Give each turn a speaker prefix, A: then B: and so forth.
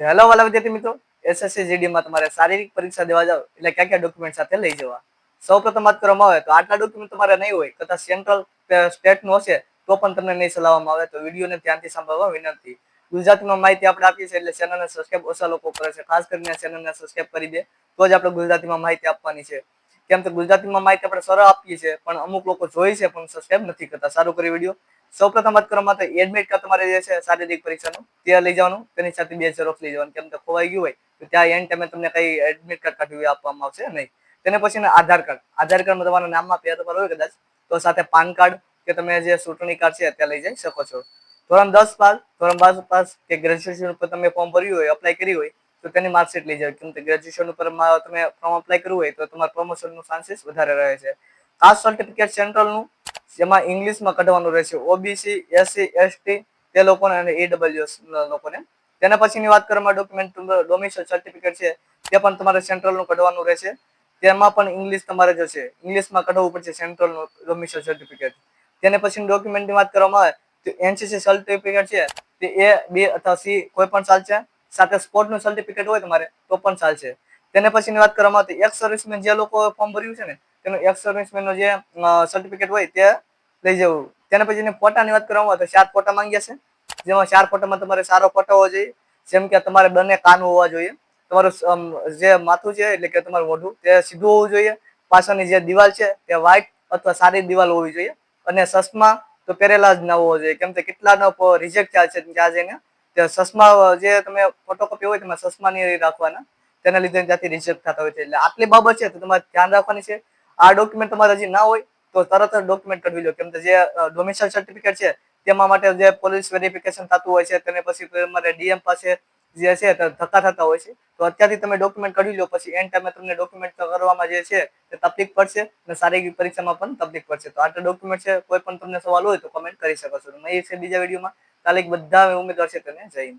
A: Hello વાલા વિદ્યાર્થી મિત્રો, એસએસસી જીડી માં તમારે શારીરિક પરીક્ષા દેવા જાવ એટલે કયા કયા ડોક્યુમેન્ટ સાથે લઈ જવા? સૌપ્રથમ વાત કરવામાં આવે તો આટલા ડોક્યુમેન્ટ તમારે નહીં હોય, કદાચ સેન્ટ્રલ સ્ટેટ નું હશે તો પણ તમને નહીં ચલાવવામાં આવે, તો વિડીયોને ધ્યાનથી સાંભળવા વિનંતી. ગુજરાતીમાં માહિતી આપણે આપીએ છીએ એટલે ચેનલને સબસ્ક્રાઇબ ઓછા લોકો કરે છે, ખાસ કરીને ચેનલને સબસ્ક્રાઇબ કરી દે તો જ આપણે ગુજરાતીમાં માહિતી આપવાની છે. કેમ કે ગુજરાતીમાં માહિતી આપણે સરળ આપીએ છીએ પણ અમુક લોકો જોઈ છે પણ સબસ્ક્રાઇબ નથી કરતા. સારું કરી વિડીયો. સૌપ્રથમ વાત કરવામાં તો એડમિટ કાર્ડ તમારે જે છે શારીરિક પરીક્ષાનું તે લઈ જવાનું, તેની સાથે 2 ઝેરોક્ષ લઈ જવાનું. કેમ કે ખોવાઈ ગયું હોય તો ત્યાં એન્ડ ટાઈમે તમને કઈ એડમિટ કાર્ડ કાઢ્યું આપવામાં આવશે નહીં. તેને પછી આધાર કાર્ડ. આધાર કાર્ડમાં તમારા નામમાં પેર નંબર હોય કદાચ, તો સાથે પાન કાર્ડ કે તમે જે ચૂંટણી કાર્ડ છે ત્યાં લઈ જઈ શકો છો. ધોરણ 10 પાસ, ધોરણ 12 પાસ કે ગ્રેજ્યુએશન ઉપર તમે ફોર્મ ભર્યું હોય, અપ્લાય કરી હોય તો તેની માર્કશીટ લઈ જાવ. કેમ કે ગ્રેજ્યુએશન ઉપર તમે ફોર્મ અપ્લાય કર્યું હોય તો તમારા પ્રમોશનનું ચાન્સીસ વધારે રહે છે. કાસ્ટ સર્ટિફિકેટ સેન્ટ્રલનું, જેમાં ઇંગ્લિશમાં કઢવાનું રહેશે. ઓબીસી, એસસી, એસટી તે લોકોને અને ઈડબ્લ્યુએસ લોકોને. તેના પછીની વાત કરવામાં ડોક્યુમેન્ટ ડોમિસાઇલ સર્ટિફિકેટ છે તે પણ તમારે સેન્ટ્રલનું કઢવાનું રહેશે. તેમાં પણ ઇંગ્લિશ તમારે જશે, ઇંગ્લિશમાં કઢાવવું પડશે સેન્ટ્રલનું ડોમિસાઇલ સર્ટિફિકેટ. તેને પછી ડોક્યુમેન્ટની વાત કરવામાં આવે તો એનસીસી સર્ટિફિકેટ છે તે એ, બી અથવા સી કોઈ પણ ચાલશે. સાથે સ્પોર્ટનું સર્ટિફિકેટ હોય તમારે તો પણ ચાલશે. તેને પછીની વાત કરવામાં આવે તો એક્સ સર્વિસમેન જે લોકો ફોર્મ ભર્યું છે ને તેનું એક્સ સર્વિસમેનનું જે સર્ટિફિકેટ હોય તે લઈ જવું. તેના પછીની ફોટાની વાત કરવામાં આવે તો 4 ફોટા માંગ્યા છે, જેમાં 4 ફોટામાં તમારે સારો ફોટો હોવો જોઈએ. જેમ કે તમારે બંને કાન હોવા જોઈએ, તમારું જે માથું છે એટલે કે તમારું મોઢું તે સીધું હોવું જોઈએ, પાછળની જે દિવાલ છે તે વ્હાઈટ અથવા સારી દિવાલ હોવી જોઈએ, અને ચશ્મા તો પહેરેલા જ ના હોવો જોઈએ. કેમ કે કેટલાનો રિજેક્ટ થાય છે ત્યાં જઈને. તે ચશ્મા જે તમે ફોટોકોપી હોય તેમાં ચશ્મા નહીં રાખવાના, તેના લીધે ત્યાંથી રિજેક્ટ થતા હોય છે. એટલે આટલી બાબત છે તો તમારે ધ્યાન રાખવાની છે. આ ડોક્યુમેન્ટ તમારે હજી ના હોય તો તરત જ ડોક્યુમેન્ટ કઢવી લો. કેમ કે જે ડોમિસાઇલ સર્ટિફિકેટ છે તેમાં માટે જે પોલીસ વેરિફિકેશન થતું હોય છે, તેને પછી તમારે ડીએમ પાસે જે છે ધક્કા થતા હોય છે. તો અત્યારથી તમે ડોક્યુમેન્ટ કાઢી લો, પછી એન્ડ ટાઈમે તમને ડોક્યુમેન્ટ કરવામાં જે છે તે તકલીફ પડશે અને શારીરિક પરીક્ષામાં પણ તકલીફ પડશે. તો આટલા ડોક્યુમેન્ટ છે, કોઈ પણ તમને સવાલ હોય તો કમેન્ટ કરી શકો છો. મળીએ છીએ બીજા વિડીયોમાં. કાલે બધા ઉમેદવાર છે તેને જઈને